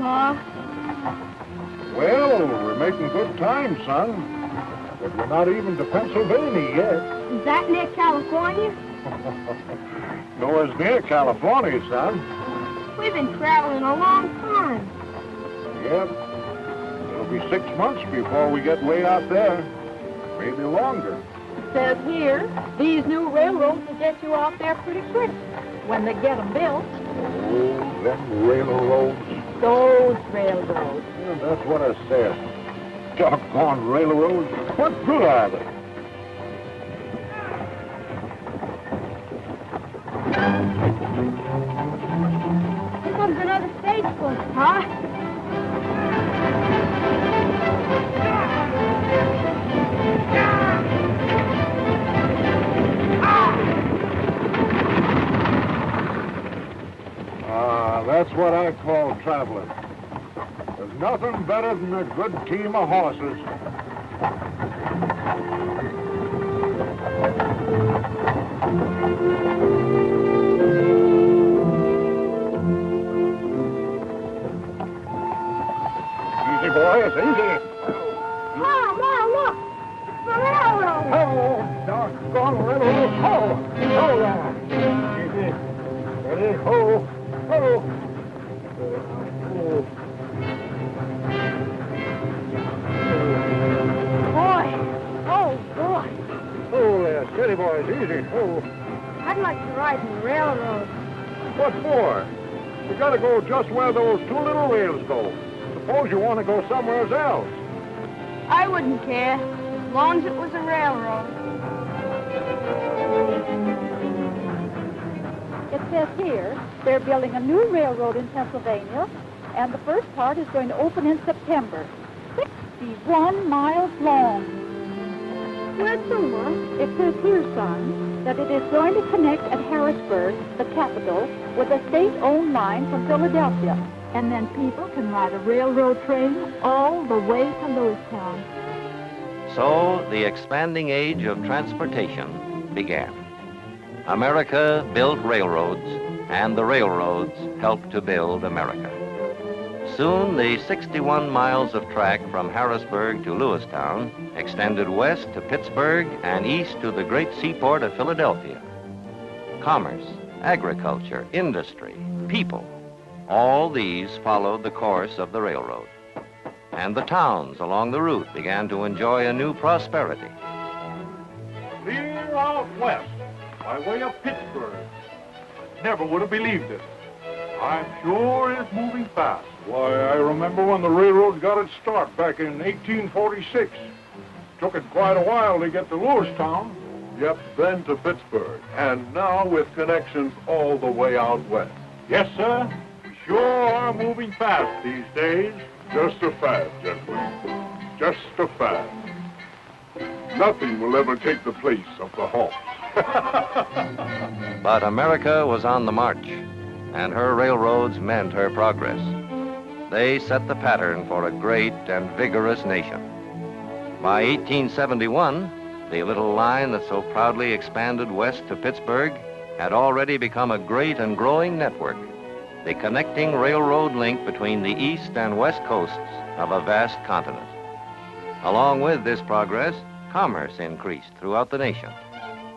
Ma. Well, we're making good time, son. But we're not even to Pennsylvania yet. Is that near California? Nowhere's near California, son. We've been traveling a long time. Yep. It'll be 6 months before we get way out there. Maybe longer. It says here, these new railroads will get you out there pretty quick when they get them built. Oh, them railroads. Those railroads. Yeah, that's what I said. Doggone railroads. What good are they? Here comes another stagecoach, Pa. That's what I call traveling. There's nothing better than a good team of horses. Easy, boys, easy. Ma, look! The railroad! Oh, doggone railroad. Oh, there. Easy. Steady. Oh. Boy! Oh, boy! Oh, there. Steady, boys. Easy. Oh. I'd like to ride in the railroad. What for? We gotta go just where those two little rails go. Suppose you want to go somewhere else. I wouldn't care, as long as it was a railroad. It says here they're building a new railroad in Pennsylvania, and the first part is going to open in September. 61 miles long. Where's the Ma? It says here, son, that it is going to connect at Harrisburg, the capital, with a state-owned line from Philadelphia. And then people can ride a railroad train all the way to Lewistown. So the expanding age of transportation began. America built railroads, and the railroads helped to build America. Soon, the 61 miles of track from Harrisburg to Lewistown extended west to Pittsburgh and east to the great seaport of Philadelphia. Commerce, agriculture, industry, people, all these followed the course of the railroad. And the towns along the route began to enjoy a new prosperity. Clear out west, by way of Pittsburgh. Never would have believed it. I'm sure it's moving fast. Why, I remember when the railroad got its start back in 1846. Took it quite a while to get to Lewistown. Yep, then to Pittsburgh. And now with connections all the way out west. Yes, sir. We sure are moving fast these days. Just a fad, gentlemen. Just a fad. Nothing will ever take the place of the horse. But America was on the march, and her railroads meant her progress. They set the pattern for a great and vigorous nation. By 1871, the little line that so proudly expanded west to Pittsburgh had already become a great and growing network, the connecting railroad link between the east and west coasts of a vast continent. Along with this progress, commerce increased throughout the nation.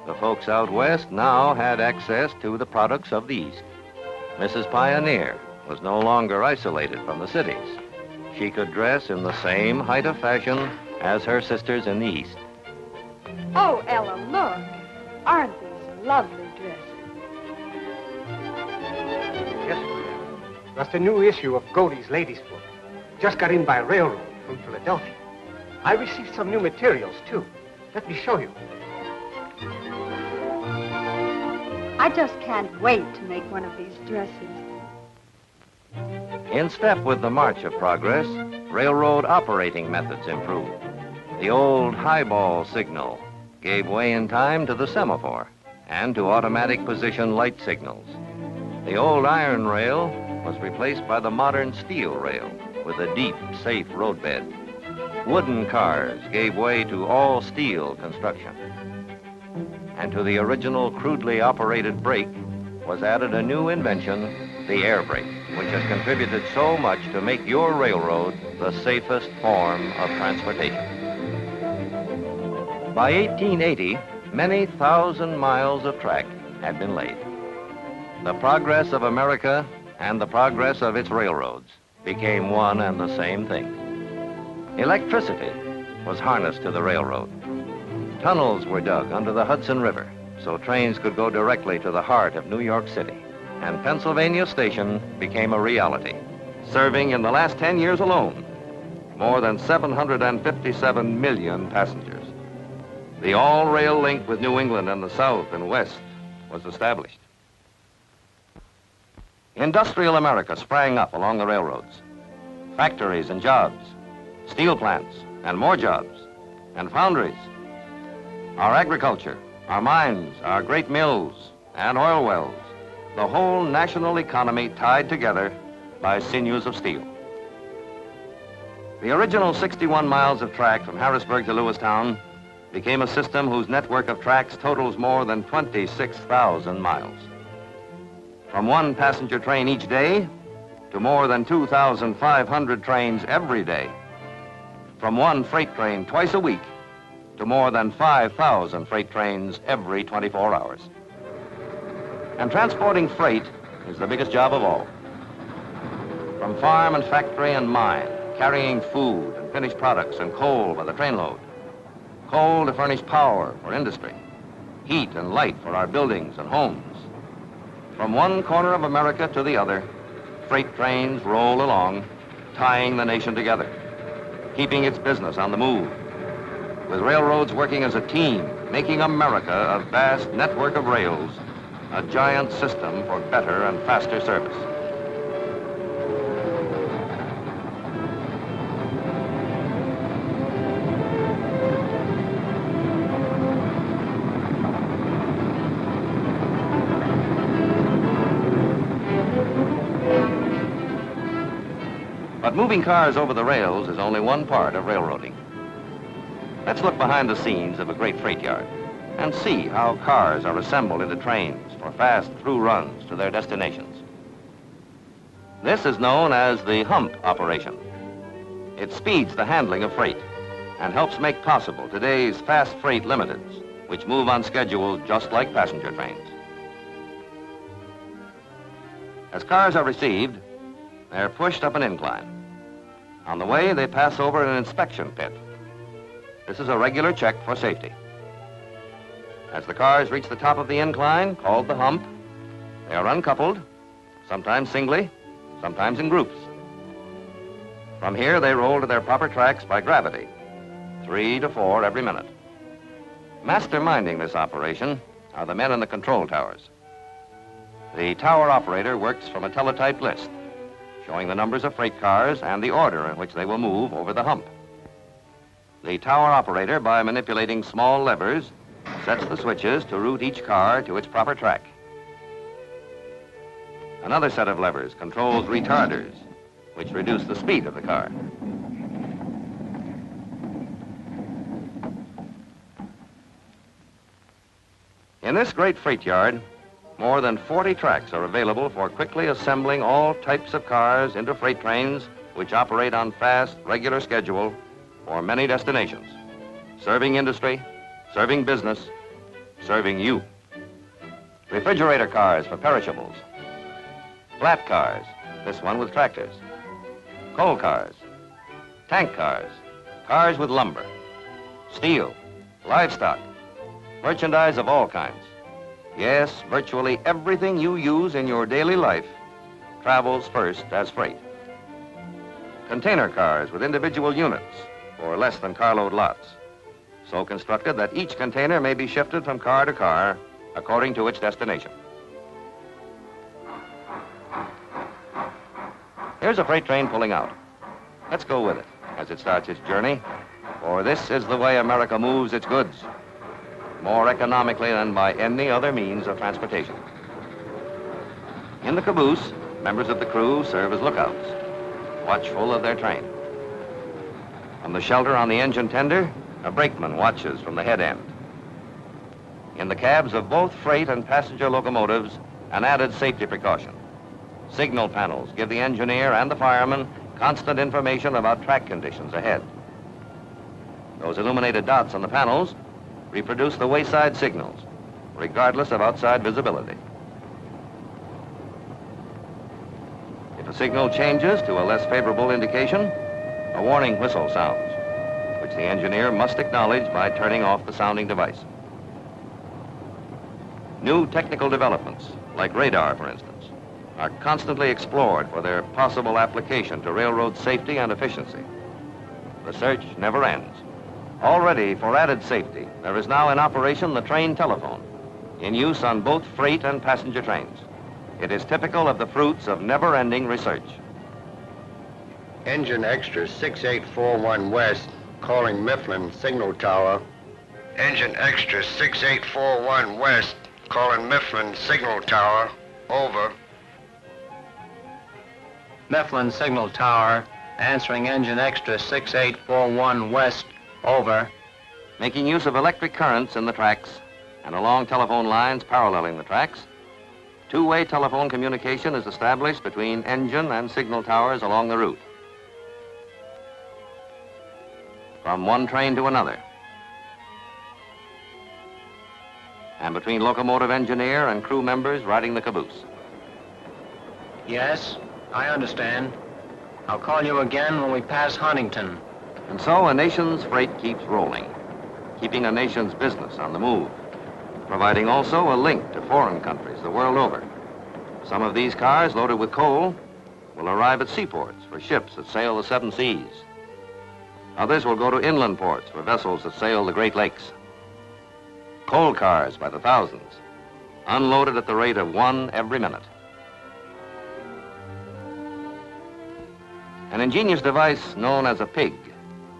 The folks out west now had access to the products of the east. Mrs. Pioneer was no longer isolated from the cities. She could dress in the same height of fashion as her sisters in the east. Oh, Ella, look. Aren't these lovely dresses? Yes, ma'am. That's the new issue of Godey's Ladies' Book. Just got in by railroad from Philadelphia. I received some new materials, too. Let me show you. I just can't wait to make one of these dresses. In step with the march of progress, railroad operating methods improved. The old highball signal gave way in time to the semaphore and to automatic position light signals. The old iron rail was replaced by the modern steel rail with a deep, safe roadbed. Wooden cars gave way to all steel construction. And to the original crudely operated brake was added a new invention the air brake, which has contributed so much to make your railroad the safest form of transportation. By 1880, many thousand miles of track had been laid. The progress of America and the progress of its railroads became one and the same thing. Electricity was harnessed to the railroad. Tunnels were dug under the Hudson River so trains could go directly to the heart of New York City. And Pennsylvania Station became a reality, serving in the last 10 years alone more than 757 million passengers. The all-rail link with New England and the South and West was established. Industrial America sprang up along the railroads. Factories and jobs, steel plants and more jobs, and foundries. Our agriculture, our mines, our great mills, and oil wells, the whole national economy tied together by sinews of steel. The original 61 miles of track from Harrisburg to Lewistown became a system whose network of tracks totals more than 26,000 miles. From one passenger train each day to more than 2,500 trains every day. From one freight train twice a week to more than 5,000 freight trains every 24 hours. And transporting freight is the biggest job of all. From farm and factory and mine, carrying food and finished products and coal by the trainload. Coal to furnish power for industry, heat and light for our buildings and homes. From one corner of America to the other, freight trains roll along, tying the nation together, keeping its business on the move, with railroads working as a team, making America a vast network of rails, a giant system for better and faster service. But moving cars over the rails is only one part of railroading. Let's look behind the scenes of a great freight yard and see how cars are assembled into trains for fast through runs to their destinations. This is known as the hump operation. It speeds the handling of freight and helps make possible today's fast freight limiteds, which move on schedule just like passenger trains. As cars are received, they're pushed up an incline. On the way, they pass over an inspection pit. This is a regular check for safety. As the cars reach the top of the incline, called the hump, they are uncoupled, sometimes singly, sometimes in groups. From here, they roll to their proper tracks by gravity, 3 to 4 every minute. Masterminding this operation are the men in the control towers. The tower operator works from a teletype list, showing the numbers of freight cars and the order in which they will move over the hump. The tower operator, by manipulating small levers, sets the switches to route each car to its proper track. Another set of levers controls retarders, which reduce the speed of the car. In this great freight yard, more than 40 tracks are available for quickly assembling all types of cars into freight trains which operate on fast, regular schedule for many destinations, serving industry, serving business, serving you. Refrigerator cars for perishables, flat cars, this one with tractors, coal cars, tank cars, cars with lumber, steel, livestock, merchandise of all kinds. Yes, virtually everything you use in your daily life travels first as freight. Container cars with individual units for less than carload lots, so constructed that each container may be shifted from car to car according to its destination. Here's a freight train pulling out. Let's go with it as it starts its journey, for this is the way America moves its goods, more economically than by any other means of transportation. In the caboose, members of the crew serve as lookouts, watchful of their train. From the shelter on the engine tender, a brakeman watches from the head end. In the cabs of both freight and passenger locomotives, an added safety precaution. Signal panels give the engineer and the fireman constant information about track conditions ahead. Those illuminated dots on the panels reproduce the wayside signals, regardless of outside visibility. If a signal changes to a less favorable indication, a warning whistle sounds, which the engineer must acknowledge by turning off the sounding device. New technical developments, like radar, for instance, are constantly explored for their possible application to railroad safety and efficiency. Research never ends. Already, for added safety, there is now in operation the train telephone, in use on both freight and passenger trains. It is typical of the fruits of never-ending research. Engine Extra 6841 West, calling Mifflin Signal Tower. Engine Extra 6841 West, calling Mifflin Signal Tower. Over. Mifflin Signal Tower, answering Engine Extra 6841 West. Over. Making use of electric currents in the tracks and along telephone lines paralleling the tracks, two-way telephone communication is established between engine and signal towers along the route. From one train to another. And between locomotive engineer and crew members riding the caboose. Yes, I understand. I'll call you again when we pass Huntington. And so a nation's freight keeps rolling, keeping a nation's business on the move, providing also a link to foreign countries the world over. Some of these cars loaded with coal will arrive at seaports for ships that sail the 7 seas. Others will go to inland ports for vessels that sail the Great Lakes. Coal cars by the thousands, unloaded at the rate of 1 every minute. An ingenious device known as a pig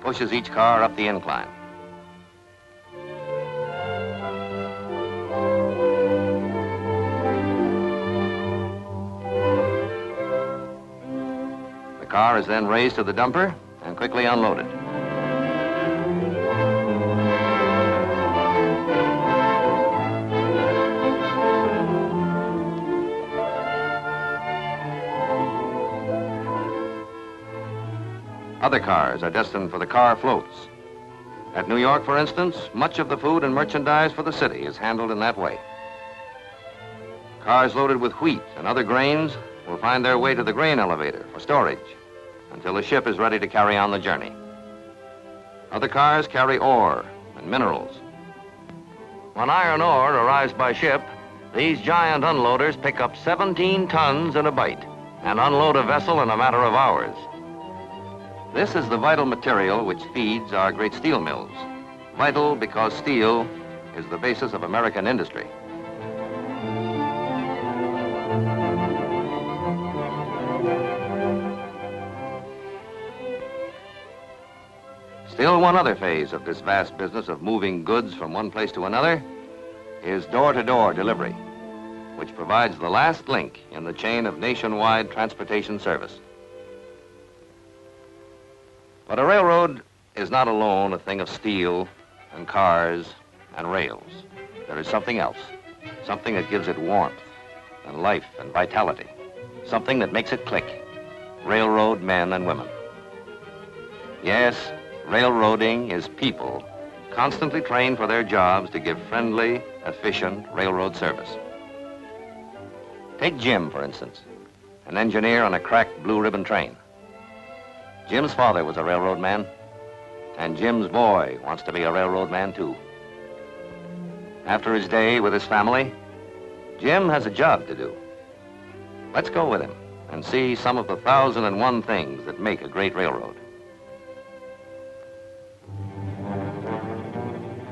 pushes each car up the incline. The car is then raised to the dumper and quickly unloaded. Other cars are destined for the car floats. At New York, for instance, much of the food and merchandise for the city is handled in that way. Cars loaded with wheat and other grains will find their way to the grain elevator for storage until the ship is ready to carry on the journey. Other cars carry ore and minerals. When iron ore arrives by ship, these giant unloaders pick up 17 tons in a bite and unload a vessel in a matter of hours. This is the vital material which feeds our great steel mills. Vital because steel is the basis of American industry. Still one other phase of this vast business of moving goods from one place to another is door-to-door delivery, which provides the last link in the chain of nationwide transportation service. But a railroad is not alone a thing of steel and cars and rails. There is something else, something that gives it warmth and life and vitality, something that makes it click. Railroad men and women. Yes, railroading is people constantly trained for their jobs to give friendly, efficient railroad service. Take Jim, for instance, an engineer on a cracked blue ribbon train. Jim's father was a railroad man, and Jim's boy wants to be a railroad man too. After his day with his family, Jim has a job to do. Let's go with him and see some of the 1,001 things that make a great railroad.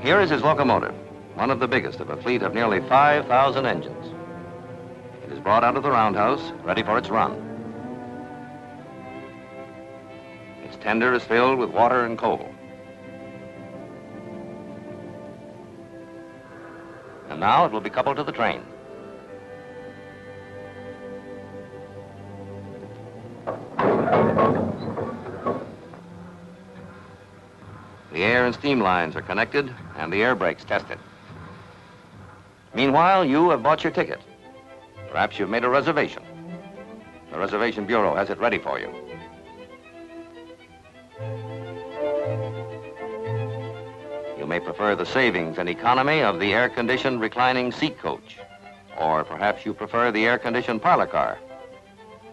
Here is his locomotive, one of the biggest of a fleet of nearly 5,000 engines. It is brought out of the roundhouse, ready for its run. Its tender is filled with water and coal. And now it will be coupled to the train. The air and steam lines are connected and the air brakes tested. Meanwhile, you have bought your ticket. Perhaps you've made a reservation. The Reservation Bureau has it ready for you. You may prefer the savings and economy of the air-conditioned reclining seat coach. Or perhaps you prefer the air-conditioned parlor car.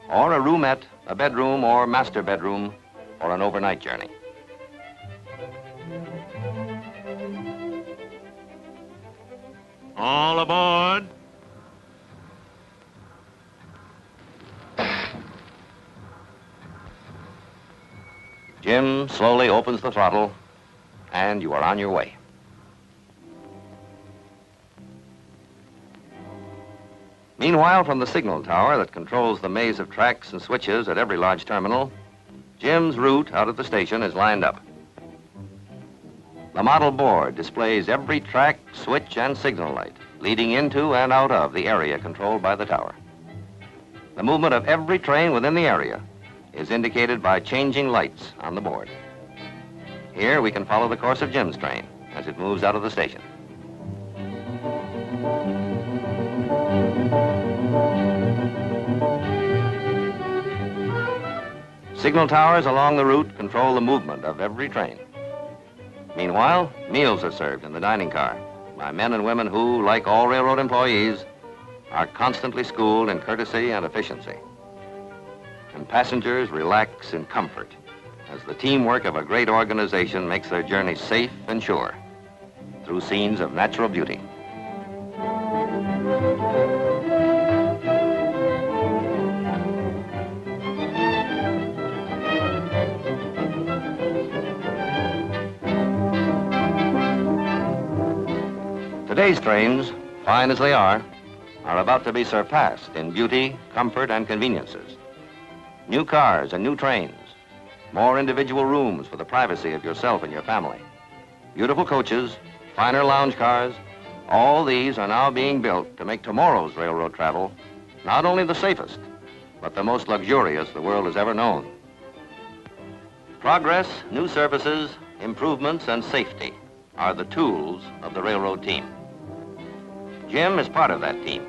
Or a roomette, a bedroom, or master bedroom for an overnight journey. All aboard. Jim slowly opens the throttle, and you are on your way. Meanwhile, from the signal tower that controls the maze of tracks and switches at every large terminal, Jim's route out of the station is lined up. The model board displays every track, switch, and signal light leading into and out of the area controlled by the tower. The movement of every train within the area is indicated by changing lights on the board. Here we can follow the course of Jim's train as it moves out of the station. Signal towers along the route control the movement of every train. Meanwhile, meals are served in the dining car by men and women who, like all railroad employees, are constantly schooled in courtesy and efficiency. And passengers relax in comfort as the teamwork of a great organization makes their journey safe and sure through scenes of natural beauty. Today's trains, fine as they are about to be surpassed in beauty, comfort, and conveniences. New cars and new trains, more individual rooms for the privacy of yourself and your family, beautiful coaches, finer lounge cars, all these are now being built to make tomorrow's railroad travel not only the safest, but the most luxurious the world has ever known. Progress, new services, improvements, and safety are the tools of the railroad team. Jim is part of that team,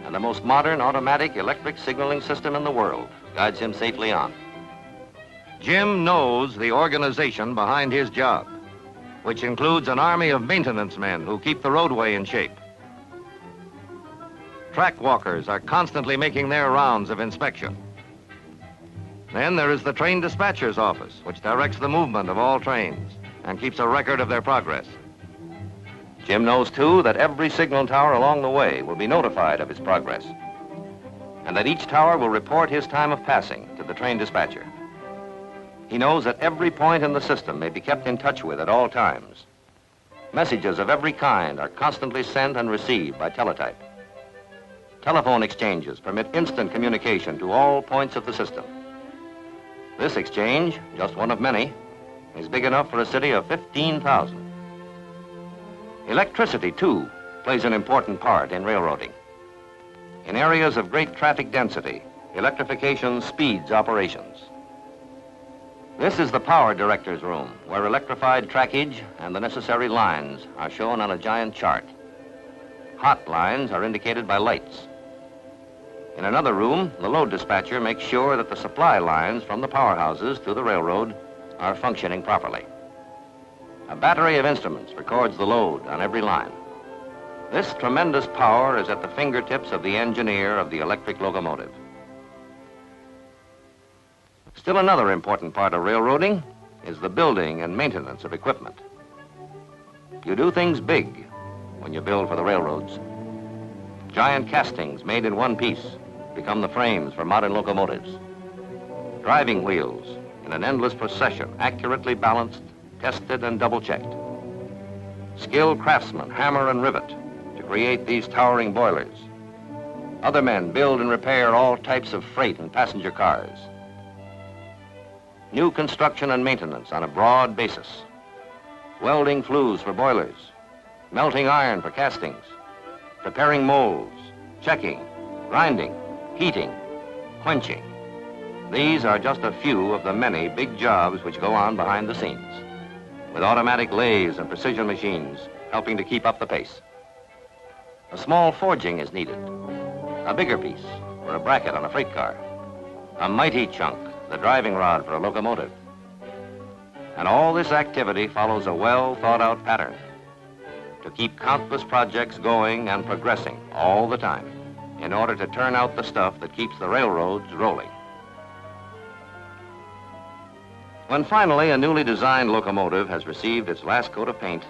and the most modern automatic electric signaling system in the world guides him safely on. Jim knows the organization behind his job, which includes an army of maintenance men who keep the roadway in shape. Track walkers are constantly making their rounds of inspection. Then there is the train dispatcher's office, which directs the movement of all trains and keeps a record of their progress. Jim knows, too, that every signal tower along the way will be notified of his progress, and that each tower will report his time of passing to the train dispatcher. He knows that every point in the system may be kept in touch with at all times. Messages of every kind are constantly sent and received by teletype. Telephone exchanges permit instant communication to all points of the system. This exchange, just one of many, is big enough for a city of 15,000. Electricity, too, plays an important part in railroading. In areas of great traffic density, electrification speeds operations. This is the power director's room, where electrified trackage and the necessary lines are shown on a giant chart. Hot lines are indicated by lights. In another room, the load dispatcher makes sure that the supply lines from the powerhouses to the railroad are functioning properly. A battery of instruments records the load on every line. This tremendous power is at the fingertips of the engineer of the electric locomotive. Still another important part of railroading is the building and maintenance of equipment. You do things big when you build for the railroads. Giant castings made in one piece become the frames for modern locomotives. Driving wheels in an endless procession, accurately balanced, tested, and double-checked. Skilled craftsmen hammer and rivet to create these towering boilers. Other men build and repair all types of freight and passenger cars. New construction and maintenance on a broad basis. Welding flues for boilers, melting iron for castings, preparing molds, checking, grinding, heating, quenching. These are just a few of the many big jobs which go on behind the scenes, with automatic lathes and precision machines helping to keep up the pace. A small forging is needed, a bigger piece, or a bracket on a freight car. a mighty chunk, the driving rod for a locomotive. And all this activity follows a well-thought-out pattern to keep countless projects going and progressing all the time in order to turn out the stuff that keeps the railroads rolling. When finally a newly designed locomotive has received its last coat of paint,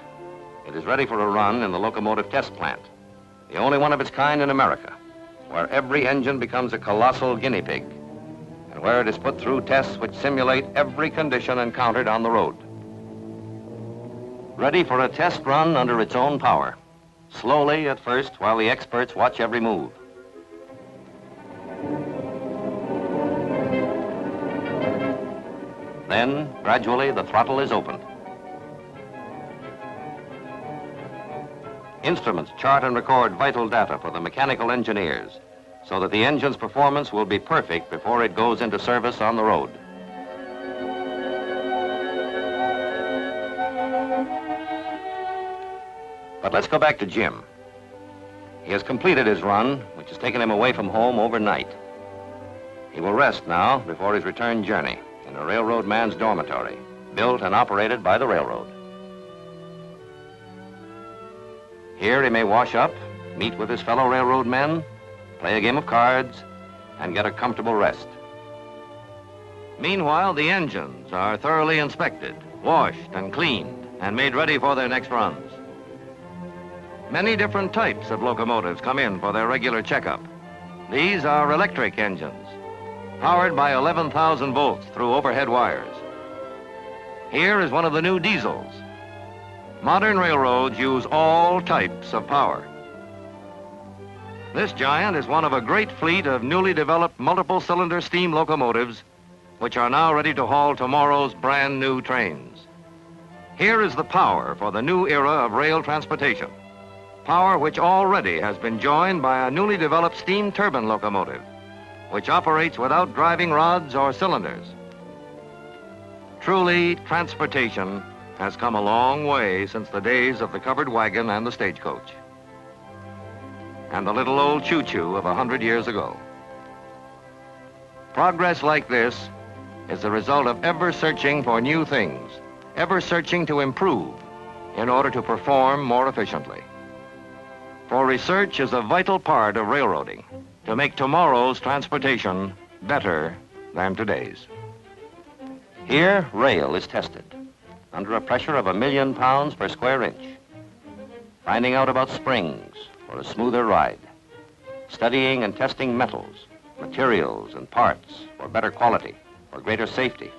it is ready for a run in the locomotive test plant, the only one of its kind in America, where every engine becomes a colossal guinea pig, and where it is put through tests which simulate every condition encountered on the road. Ready for a test run under its own power, slowly at first while the experts watch every move. Then, gradually, the throttle is opened. Instruments chart and record vital data for the mechanical engineers so that the engine's performance will be perfect before it goes into service on the road. But let's go back to Jim. He has completed his run, which has taken him away from home overnight. He will rest now before his return journey in a railroad man's dormitory, built and operated by the railroad. Here he may wash up, meet with his fellow railroad men, play a game of cards, and get a comfortable rest. Meanwhile, the engines are thoroughly inspected, washed and cleaned, and made ready for their next runs. Many different types of locomotives come in for their regular checkup. These are electric engines, powered by 11,000 volts through overhead wires. Here is one of the new diesels. Modern railroads use all types of power. This giant is one of a great fleet of newly developed multiple-cylinder steam locomotives, which are now ready to haul tomorrow's brand new trains. Here is the power for the new era of rail transportation, power which already has been joined by a newly developed steam turbine locomotive, which operates without driving rods or cylinders. Truly, transportation has come a long way since the days of the covered wagon and the stagecoach, and the little old choo-choo of 100 years ago. Progress like this is the result of ever searching for new things, ever searching to improve in order to perform more efficiently. For research is a vital part of railroading to make tomorrow's transportation better than today's. Here, rail is tested under a pressure of 1,000,000 pounds per square inch, finding out about springs for a smoother ride, studying and testing metals, materials, and parts for better quality, for greater safety,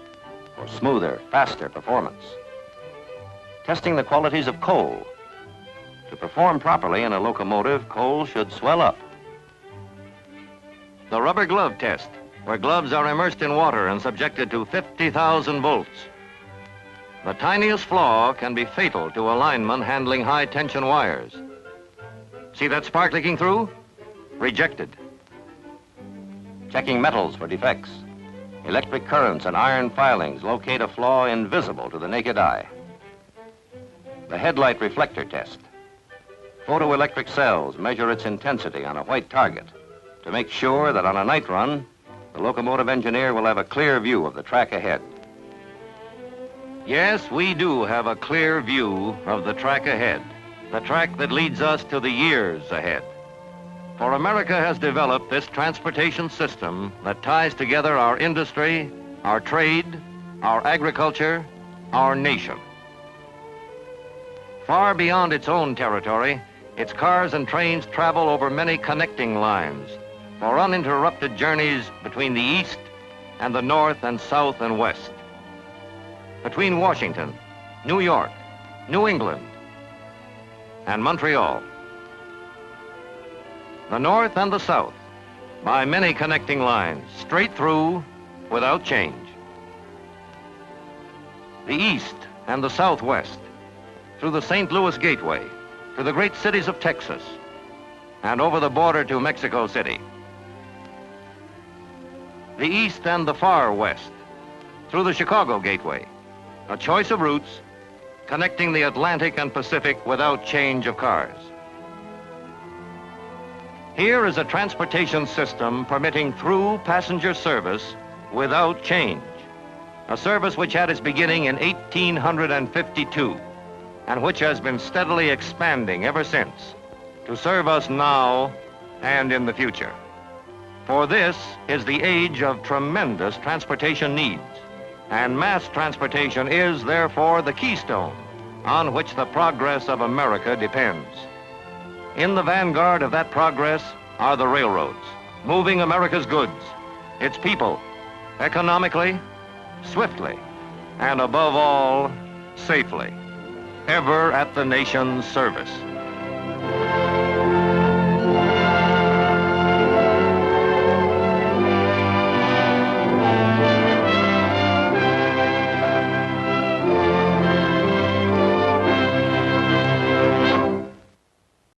for smoother, faster performance, testing the qualities of coal. To perform properly in a locomotive, coal should swell up. The rubber glove test, where gloves are immersed in water and subjected to 50,000 volts. The tiniest flaw can be fatal to a lineman handling high-tension wires. See that spark leaking through? Rejected. Checking metals for defects. Electric currents and iron filings locate a flaw invisible to the naked eye. The headlight reflector test. Photoelectric cells measure its intensity on a white target to make sure that on a night run, the locomotive engineer will have a clear view of the track ahead. Yes, we do have a clear view of the track ahead, the track that leads us to the years ahead. For America has developed this transportation system that ties together our industry, our trade, our agriculture, our nation. Far beyond its own territory, its cars and trains travel over many connecting lines for uninterrupted journeys between the east and the north and south and west, between Washington, New York, New England, and Montreal. The north and the south, by many connecting lines, straight through without change. The east and the southwest, through the St. Louis Gateway, to the great cities of Texas, and over the border to Mexico City. The east and the far west, through the Chicago Gateway, a choice of routes connecting the Atlantic and Pacific without change of cars. Here is a transportation system permitting through passenger service without change. A service which had its beginning in 1852 and which has been steadily expanding ever since to serve us now and in the future. For this is the age of tremendous transportation needs, and mass transportation is therefore the keystone on which the progress of America depends. In the vanguard of that progress are the railroads, moving America's goods, its people, economically, swiftly, and above all, safely, ever at the nation's service.